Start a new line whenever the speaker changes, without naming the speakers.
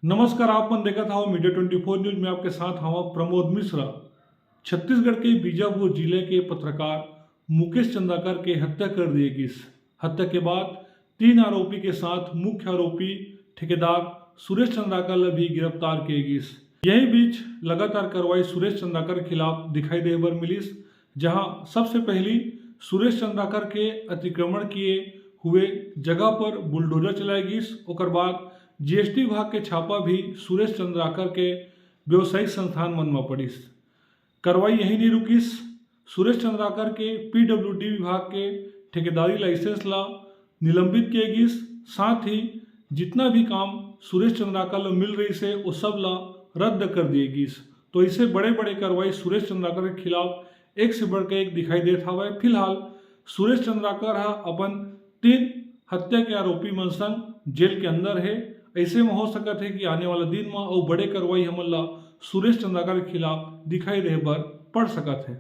नमस्कार, आप मन देखत हव मीडिया 24 न्यूज में आपके साथ हवा प्रमोद मिश्रा। छत्तीसगढ़ के बीजापुर जिले के पत्रकार मुकेश चंद्राकर के हत्या कर दिए गई। हत्या के बाद 3 आरोपी के साथ मुख्य आरोपी ठेकेदार सुरेश चंद्राकर भी गिरफ्तार किए गए। यही बीच लगातार कार्रवाई सुरेश चंद्राकर के खिलाफ दिखाई दे बर मिलिस, जहां सबसे पहली सुरेश चंद्राकर के अतिक्रमण किए हुए जगह पर बुलडोजर चलाई गई। ओकर बाद जीएसटी विभाग के छापा भी सुरेश चंद्राकर के व्यवसायिक संस्थान मन में पड़िस। कार्रवाई यही नहीं रुकिस। सुरेश चंद्राकर के पीडब्ल्यूडी विभाग के ठेकेदारी लाइसेंस ला निलंबित किए गई। साथ ही जितना भी काम सुरेश चंद्राकर ला मिल रही से वो सब ला रद्द कर दिए गई। तो इसे बड़े बड़े कार्रवाई सुरेश चंद्राकर के खिलाफ एक से बढ़कर एक दिखाई देता हुआ। फिलहाल सुरेश चंद्राकर अपन 3 हत्या के आरोपी मन संग जेल के अंदर है। ऐसे में हो सकता है कि आने वाला दिन में और बड़े कार्रवाई हमन ला सुरेश चंद्राकर के खिलाफ दिखाई दे बर पड़ सकत है।